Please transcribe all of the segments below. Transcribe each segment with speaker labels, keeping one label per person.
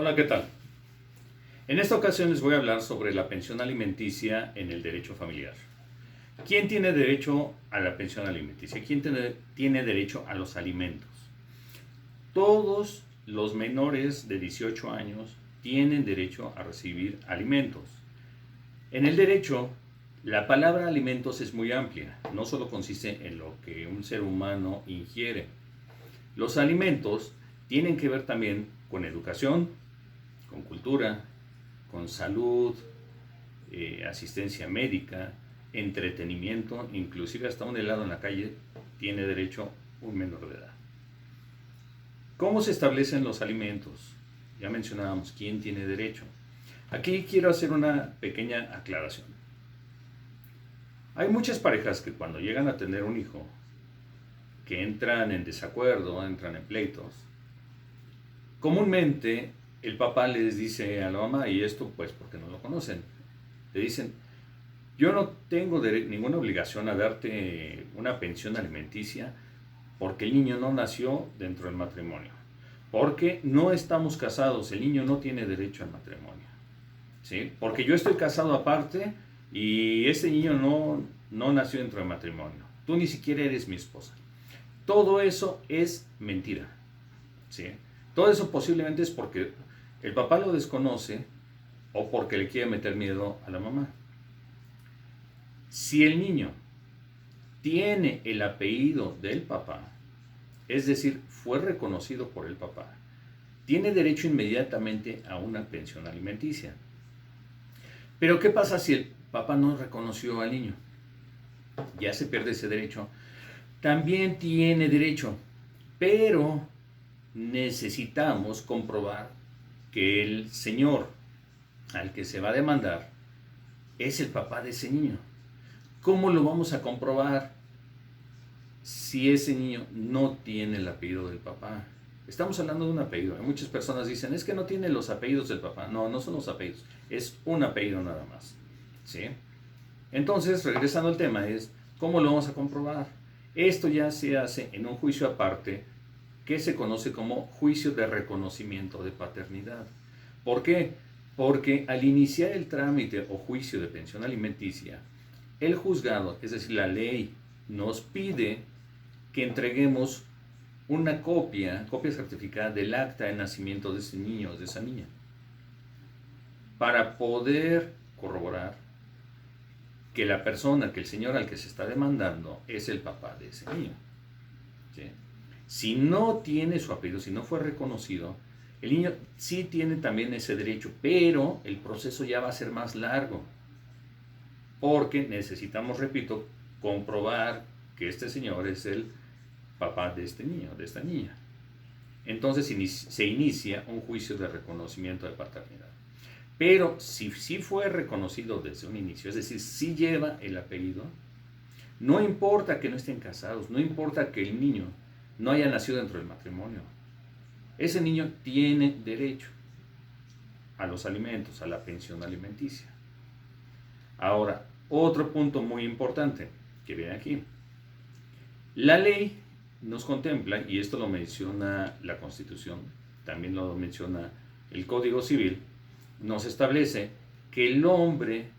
Speaker 1: Hola, ¿qué tal? En esta ocasión les voy a hablar sobre la pensión alimenticia en el derecho familiar. ¿Quién tiene derecho a la pensión alimenticia? ¿Quién tiene derecho a los alimentos? Todos los menores de 18 años tienen derecho a recibir alimentos. En el derecho, la palabra alimentos es muy amplia, no solo consiste en lo que un ser humano ingiere. Los alimentos tienen que ver también con educación, con cultura, con salud, asistencia médica, entretenimiento, inclusive hasta un helado en la calle tiene derecho un menor de edad. ¿Cómo se establecen los alimentos? Ya mencionábamos quién tiene derecho. Aquí quiero hacer una pequeña aclaración. Hay muchas parejas que cuando llegan a tener un hijo, que entran en desacuerdo, entran en pleitos, comúnmente el papá les dice a la mamá, y esto pues porque no lo conocen, le dicen: yo no tengo ninguna obligación a darte una pensión alimenticia porque el niño no nació dentro del matrimonio, porque no estamos casados, el niño no tiene derecho al matrimonio, ¿sí? Porque yo estoy casado aparte y este niño no nació dentro del matrimonio, tú ni siquiera eres mi esposa. Todo eso es mentira, ¿sí? Todo eso posiblemente es porque el papá lo desconoce o porque le quiere meter miedo a la mamá. Si el niño tiene el apellido del papá, es decir, fue reconocido por el papá, tiene derecho inmediatamente a una pensión alimenticia. Pero ¿qué pasa si el papá no reconoció al niño? Ya se pierde ese derecho. También tiene derecho, pero necesitamos comprobar que el señor al que se va a demandar es el papá de ese niño. ¿Cómo lo vamos a comprobar si ese niño no tiene el apellido del papá? Estamos hablando de un apellido. Muchas personas dicen, es que no tiene los apellidos del papá. No, no son los apellidos, es un apellido nada más, ¿sí? Entonces, regresando al tema, es ¿cómo lo vamos a comprobar? Esto ya se hace en un juicio aparte que se conoce como juicio de reconocimiento de paternidad. ¿Por qué? Porque al iniciar el trámite o juicio de pensión alimenticia, el juzgado, es decir, la ley, nos pide que entreguemos una copia certificada del acta de nacimiento de ese niño o de esa niña, para poder corroborar que la persona, que el señor al que se está demandando es el papá de ese niño, ¿sí? Si no tiene su apellido, si no fue reconocido, el niño sí tiene también ese derecho, pero el proceso ya va a ser más largo, porque necesitamos, repito, comprobar que este señor es el papá de este niño, de esta niña. Entonces se inicia un juicio de reconocimiento de paternidad. Pero si sí fue reconocido desde un inicio, es decir, si lleva el apellido, no importa que no estén casados, no importa que el niño no haya nacido dentro del matrimonio, ese niño tiene derecho a los alimentos, a la pensión alimenticia. Ahora, otro punto muy importante que viene aquí. La ley nos contempla, y esto lo menciona la Constitución, también lo menciona el Código Civil, nos establece que el hombre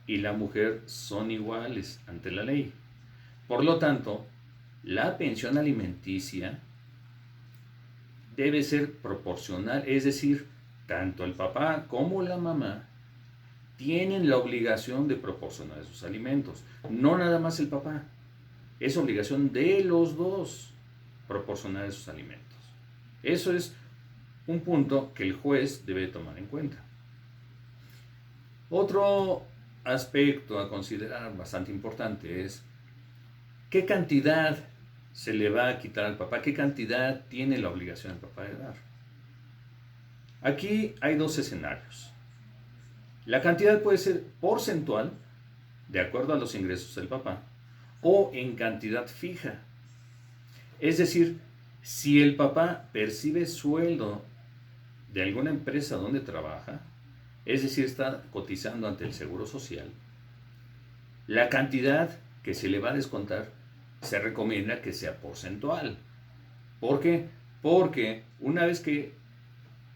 Speaker 1: y la mujer son iguales ante la ley. Por lo tanto, la pensión alimenticia debe ser proporcional, es decir, tanto el papá como la mamá tienen la obligación de proporcionar esos alimentos, no nada más el papá. Es obligación de los dos proporcionar esos alimentos. Eso es un punto que el juez debe tomar en cuenta. Otro aspecto a considerar bastante importante es qué cantidad se le va a quitar al papá, qué cantidad tiene la obligación el papá de dar. Aquí hay dos escenarios. La cantidad puede ser porcentual, de acuerdo a los ingresos del papá, o en cantidad fija. Es decir, si el papá percibe sueldo de alguna empresa donde trabaja, es decir, está cotizando ante el Seguro Social, la cantidad que se le va a descontar se recomienda que sea porcentual. ¿Por qué? Porque una vez que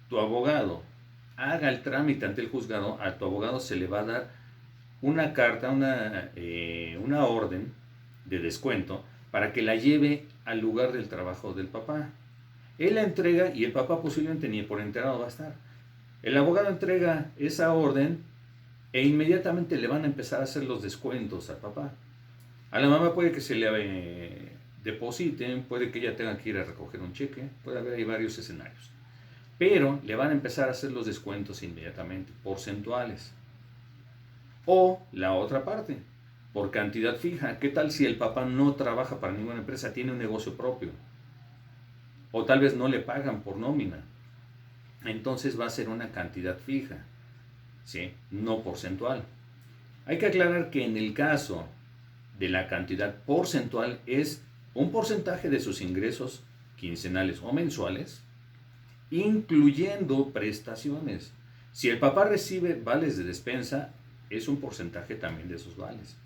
Speaker 1: tu abogado haga el trámite ante el juzgado, a tu abogado se le va a dar una carta, una orden de descuento para que la lleve al lugar del trabajo del papá. Él la entrega y el papá posiblemente ni por enterado va a estar. El abogado entrega esa orden e inmediatamente le van a empezar a hacer los descuentos al papá. A la mamá puede que se le depositen, puede que ella tenga que ir a recoger un cheque, puede haber ahí varios escenarios. Pero le van a empezar a hacer los descuentos inmediatamente, porcentuales. O la otra parte, por cantidad fija. ¿Qué tal si el papá no trabaja para ninguna empresa, tiene un negocio propio? O tal vez no le pagan por nómina. Entonces va a ser una cantidad fija, ¿sí? No porcentual. Hay que aclarar que en el caso de la cantidad porcentual es un porcentaje de sus ingresos quincenales o mensuales, incluyendo prestaciones. Si el papá recibe vales de despensa, es un porcentaje también de esos vales.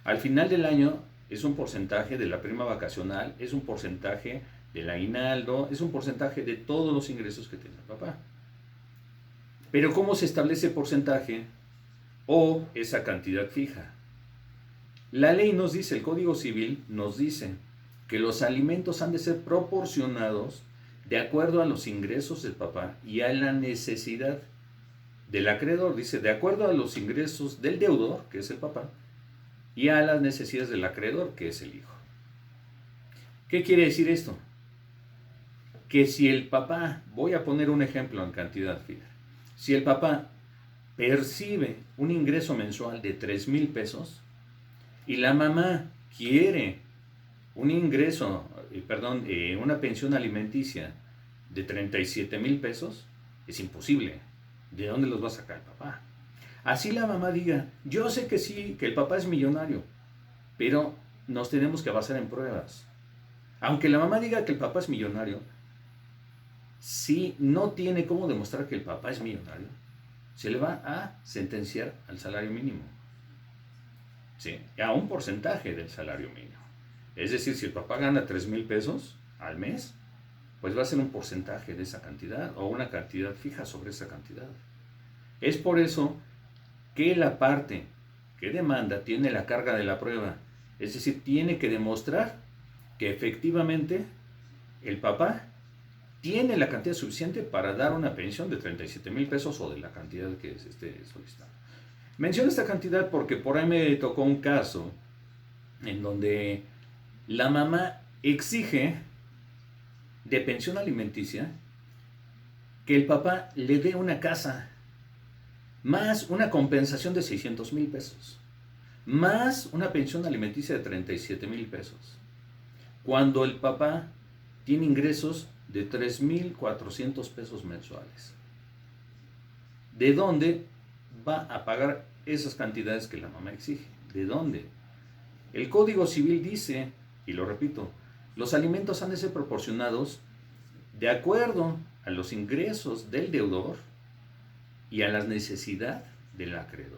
Speaker 1: Al final del año es un porcentaje de la prima vacacional, es un porcentaje del aguinaldo, es un porcentaje de todos los ingresos que tiene el papá. Pero ¿cómo se establece porcentaje o esa cantidad fija? La ley nos dice, el Código Civil nos dice que los alimentos han de ser proporcionados de acuerdo a los ingresos del papá y a la necesidad del acreedor. Dice, de acuerdo a los ingresos del deudor, que es el papá, y a las necesidades del acreedor, que es el hijo. ¿Qué quiere decir esto? Que si el papá, voy a poner un ejemplo en cantidad fija, si el papá percibe un ingreso mensual de 3,000 pesos y la mamá quiere un ingreso, una pensión alimenticia de 37,000 pesos, es imposible. ¿De dónde los va a sacar el papá? Así la mamá diga, yo sé que sí, que el papá es millonario, pero nos tenemos que basar en pruebas. Aunque la mamá diga que el papá es millonario, si no tiene cómo demostrar que el papá es millonario, se le va a sentenciar al salario mínimo. ¿Sí? A un porcentaje del salario mínimo. Es decir, si el papá gana 3,000 pesos al mes, pues va a ser un porcentaje de esa cantidad o una cantidad fija sobre esa cantidad. Es por eso que la parte que demanda tiene la carga de la prueba. Es decir, tiene que demostrar que efectivamente el papá tiene la cantidad suficiente para dar una pensión de 37,000 pesos o de la cantidad que se esté solicitando. Menciono esta cantidad porque por ahí me tocó un caso en donde la mamá exige de pensión alimenticia que el papá le dé una casa, más una compensación de 600,000 pesos, más una pensión alimenticia de 37,000 pesos, cuando el papá tiene ingresos de 3,400 pesos mensuales. ¿De dónde va a pagar esas cantidades que la mamá exige? ¿De dónde? El Código Civil dice, y lo repito, los alimentos han de ser proporcionados de acuerdo a los ingresos del deudor y a la necesidad del acreedor.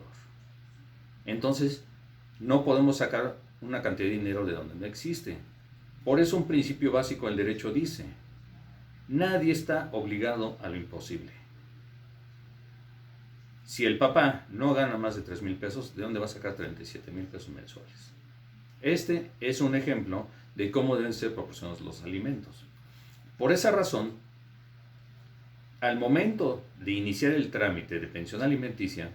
Speaker 1: Entonces, no podemos sacar una cantidad de dinero de donde no existe. Por eso un principio básico del derecho dice, nadie está obligado a lo imposible. Si el papá no gana más de 3,000 pesos, ¿de dónde va a sacar 37,000 pesos mensuales? Este es un ejemplo de cómo deben ser proporcionados los alimentos. Por esa razón, al momento de iniciar el trámite de pensión alimenticia,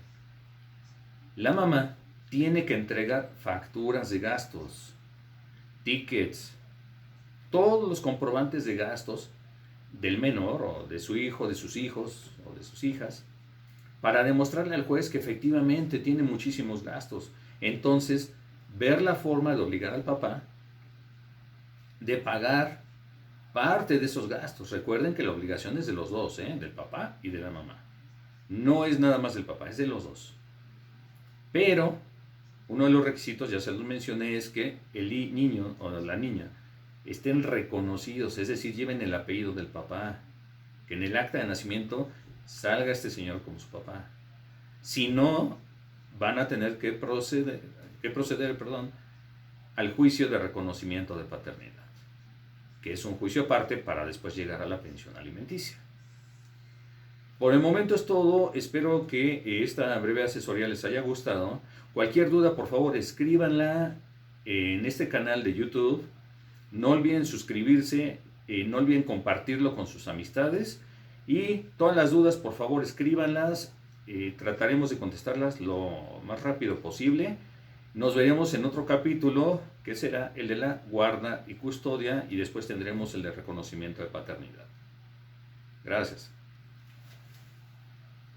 Speaker 1: la mamá tiene que entregar facturas de gastos, tickets, todos los comprobantes de gastos del menor o de su hijo, de sus hijos o de sus hijas, para demostrarle al juez que efectivamente tiene muchísimos gastos. Entonces, ver la forma de obligar al papá de pagar parte de esos gastos. Recuerden que la obligación es de los dos, del papá y de la mamá. No es nada más del papá, es de los dos. Pero uno de los requisitos, ya se los mencioné, es que el niño o la niña estén reconocidos, es decir, lleven el apellido del papá, que en el acta de nacimiento salga este señor como su papá. Si no, van a tener que proceder, al juicio de reconocimiento de paternidad, que es un juicio aparte para después llegar a la pensión alimenticia. Por el momento es todo, espero que esta breve asesoría les haya gustado. Cualquier duda, por favor, escríbanla en este canal de YouTube. No olviden suscribirse, no olviden compartirlo con sus amistades y todas las dudas, por favor, escríbanlas. Trataremos de contestarlas lo más rápido posible. Nos veremos en otro capítulo, que será el de la guarda y custodia, y después tendremos el de reconocimiento de paternidad. Gracias.